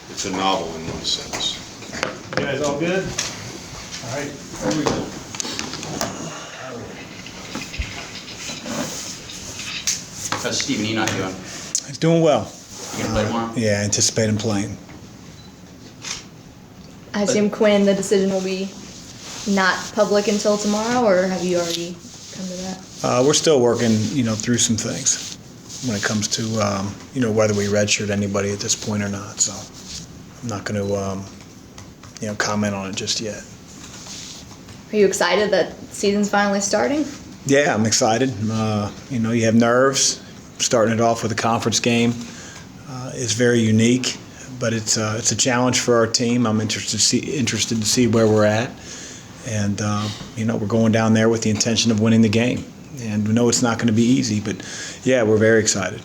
It's a novel in one sense. You guys all good? All right, here we go. How's Stephen E not doing? He's doing well. You gonna play tomorrow? Yeah, I anticipate him playing. I assume, Quinn, the decision will be not public until tomorrow, or have you already come to that? We're still working, through some things when it comes to, whether we redshirt anybody at this point or not. So I'm not going to, comment on it just yet. Are you excited that season's finally starting? Yeah, I'm excited. You have nerves. Starting it off with a conference game is very unique, but it's a challenge for our team. I'm interested to see where we're at, and we're going down there with the intention of winning the game. And we know it's not going to be easy, but yeah, we're very excited.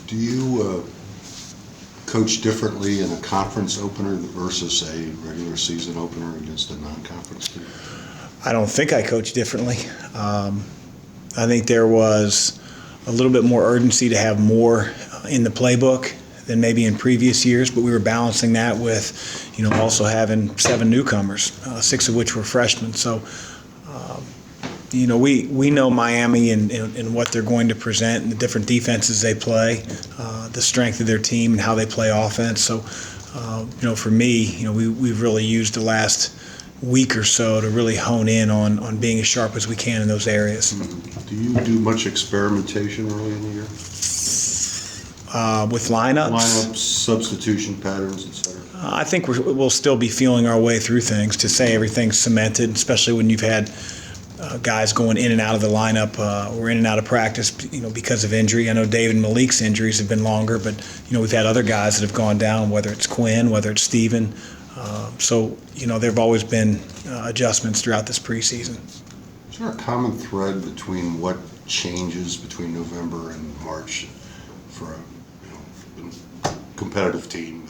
Do you coach differently in a conference opener versus a regular season opener against a non-conference team? I don't think I coach differently. I think there was a little bit more urgency to have more in the playbook than maybe in previous years, but we were balancing that with, also having 7 newcomers, 6 of which were freshmen. So, we know Miami and what they're going to present and the different defenses they play, the strength of their team and how they play offense. So, for me, we've really used the last week or so to really hone in on being as sharp as we can in those areas. Do you do much experimentation early in the year? With lineups? Lineups, substitution patterns, etc. I think we'll still be feeling our way through things to say everything's cemented, especially when you've had guys going in and out of the lineup or in and out of practice, because of injury. I know David and Malik's injuries have been longer, but, we've had other guys that have gone down, whether it's Quinn, whether it's Steven. So, there have always been adjustments throughout this preseason. Is there a common thread between what changes between November and March for a competitive team?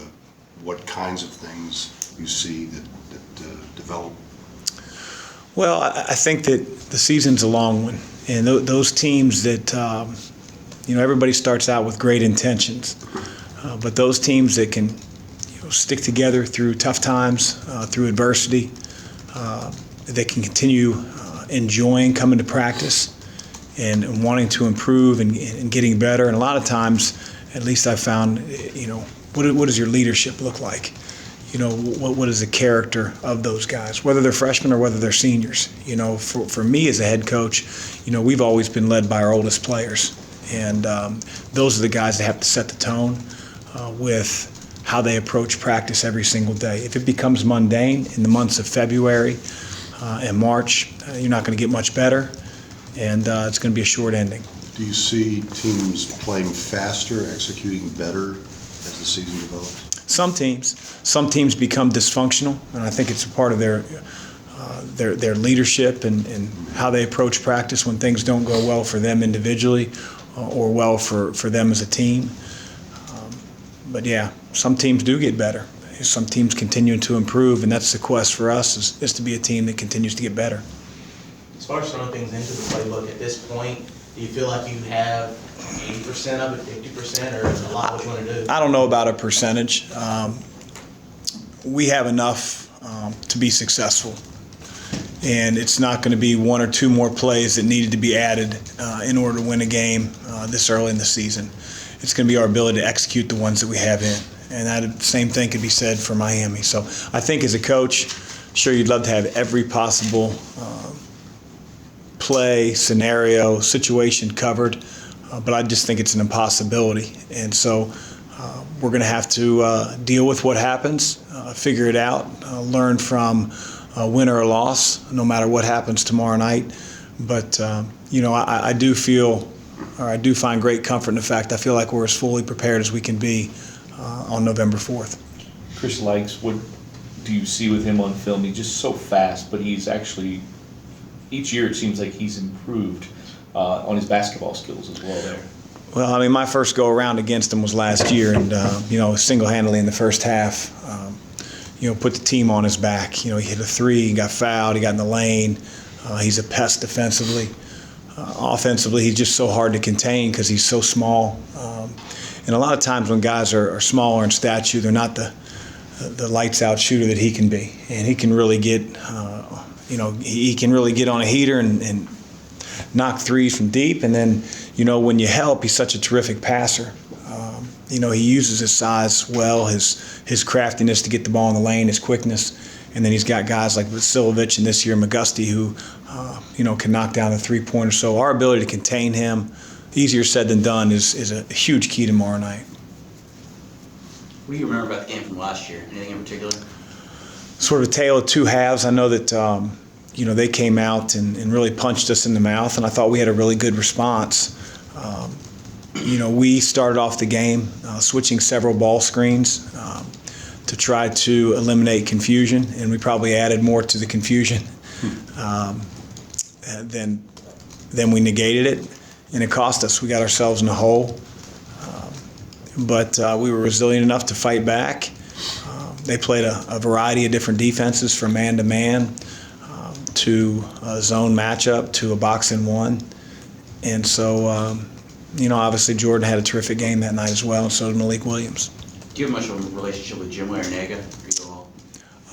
What kinds of things you see that develop? Well, I think that the season's a long one, and those teams that, everybody starts out with great intentions, but those teams that can stick together through tough times, through adversity, that can continue enjoying coming to practice and wanting to improve and getting better. And a lot of times, at least I found, what does your leadership look like? What is the character of those guys, whether they're freshmen or whether they're seniors? For me as a head coach, we've always been led by our oldest players. And those are the guys that have to set the tone with how they approach practice every single day. If it becomes mundane in the months of February and March, you're not going to get much better, and it's going to be a short ending. Do you see teams playing faster, executing better as the season develops? Some teams become dysfunctional, and I think it's a part of their leadership and how they approach practice when things don't go well for them individually or well for them as a team. But yeah, some teams do get better. Some teams continue to improve, and that's the quest for us is to be a team that continues to get better. As far as throwing things into the playbook at this point, do you feel like you have 80% of it, 50%, or is it a lot what you want to do? I don't know about a percentage. We have enough to be successful, and it's not going to be 1 or 2 more plays that needed to be added in order to win a game this early in the season. It's going to be our ability to execute the ones that we have in. And that same thing could be said for Miami. So I think as a coach, sure, you'd love to have every possible play, scenario, situation covered, but I just think it's an impossibility. And so we're going to have to deal with what happens, figure it out, learn from win or loss, no matter what happens tomorrow night. But, I do feel, or I do find great comfort in the fact I feel like we're as fully prepared as we can be on November 4th. Chris Likes, what do you see with him on film? He's just so fast, but he's actually, each year it seems like he's improved on his basketball skills as well there. Well, my first go around against him was last year, and single-handedly in the first half, put the team on his back. He hit a 3, he got fouled, he got in the lane. He's a pest defensively. Offensively, he's just so hard to contain because he's so small. And a lot of times when guys are smaller in stature, they're not the lights out shooter that he can be. And he can really get, he can really get on a heater and knock threes from deep. And then, when you help, he's such a terrific passer. He uses his size well, his craftiness to get the ball in the lane, his quickness. And then he's got guys like Vasilovic and this year McGusty who, can knock down the three-pointer. So our ability to contain him, easier said than done, is a huge key tomorrow night. What do you remember about the game from last year? Anything in particular? Sort of a tale of two halves. I know that, they came out and really punched us in the mouth, and I thought we had a really good response. We started off the game switching several ball screens to try to eliminate confusion, and we probably added more to the confusion than we negated it, and it cost us. We got ourselves in a hole, but we were resilient enough to fight back. They played a variety of different defenses, from man-to-man to a zone matchup to a box-and-one, and so obviously Jordan had a terrific game that night as well, and so did Malik Williams. Do you have much of a relationship with Jim Larinaga? Or you all?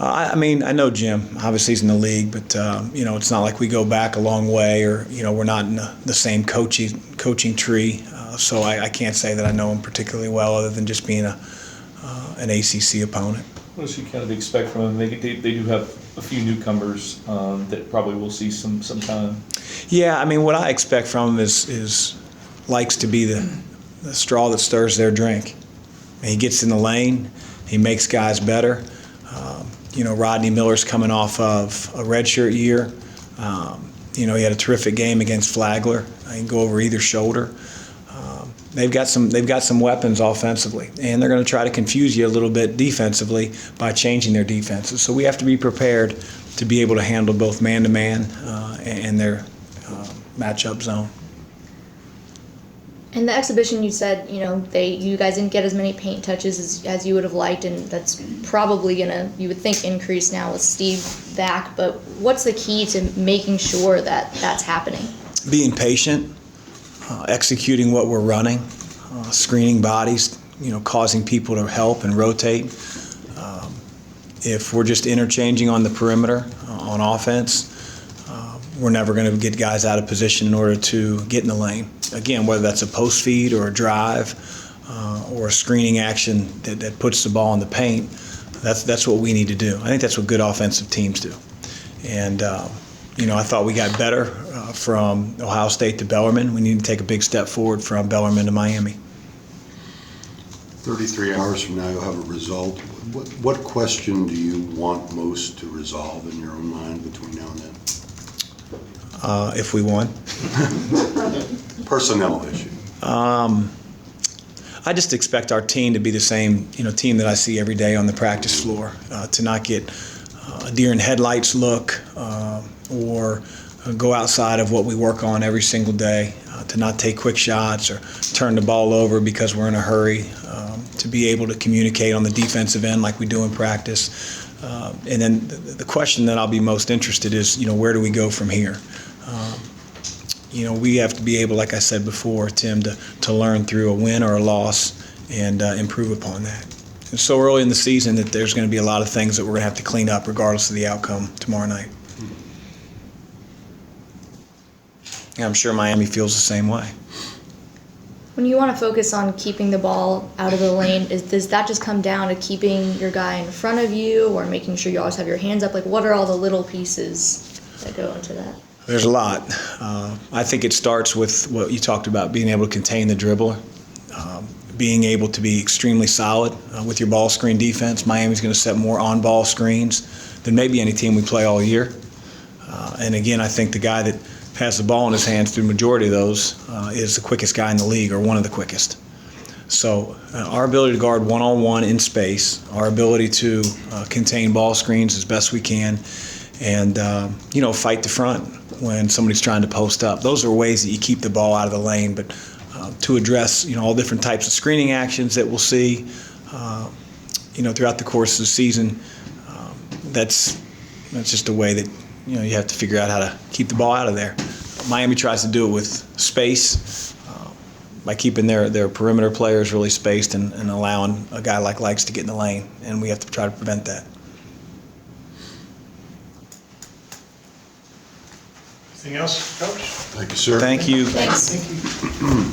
I know Jim. Obviously, he's in the league, but it's not like we go back a long way, or we're not in the same coaching tree. So I can't say that I know him particularly well, other than just being an ACC opponent. What does you kind of expect from him? They do have a few newcomers that probably will see some time. Yeah, what I expect from him is likes to be the straw that stirs their drink. He gets in the lane. He makes guys better. Rodney Miller's coming off of a redshirt year. He had a terrific game against Flagler. He can go over either shoulder. They've got some weapons offensively, and they're going to try to confuse you a little bit defensively by changing their defenses. So we have to be prepared to be able to handle both man-to-man and their matchup zone. In the exhibition, you said, you guys didn't get as many paint touches as you would have liked, and that's probably you would think, increase now with Steve back. But what's the key to making sure that that's happening? Being patient, executing what we're running, screening bodies, causing people to help and rotate. If we're just interchanging on the perimeter on offense, we're never going to get guys out of position in order to get in the lane. Again, whether that's a post feed or a drive or a screening action that puts the ball in the paint, that's what we need to do. I think that's what good offensive teams do. And, I thought we got better from Ohio State to Bellarmine. We need to take a big step forward from Bellarmine to Miami. 33 hours from now, you'll have a result. What question do you want most to resolve in your own mind between now and then? If we won. Personnel issue. I just expect our team to be the same, team that I see every day on the practice floor, to not get a deer in headlights look or go outside of what we work on every single day, to not take quick shots or turn the ball over because we're in a hurry, to be able to communicate on the defensive end like we do in practice. And then the question that I'll be most interested is, where do we go from here? We have to be able, like I said before, Tim, to learn through a win or a loss and improve upon that. It's so early in the season that there's going to be a lot of things that we're going to have to clean up regardless of the outcome tomorrow night. And I'm sure Miami feels the same way. When you want to focus on keeping the ball out of the lane, does that just come down to keeping your guy in front of you or making sure you always have your hands up? Like, what are all the little pieces that go into that? There's a lot. I think it starts with what you talked about, being able to contain the dribbler, being able to be extremely solid with your ball screen defense. Miami's going to set more on-ball screens than maybe any team we play all year. And again, I think the guy that has the ball in his hands through the majority of those is the quickest guy in the league, or one of the quickest. So our ability to guard one-on-one in space, our ability to contain ball screens as best we can, and fight the front when somebody's trying to post up. Those are ways that you keep the ball out of the lane. But to address all different types of screening actions that we'll see throughout the course of the season, that's just a way that you have to figure out how to keep the ball out of there. Miami tries to do it with space, by keeping their perimeter players really spaced and allowing a guy like Likes to get in the lane, and we have to try to prevent that. Anything else, Coach? Thank you, sir. Thank you. Thanks. Thank you.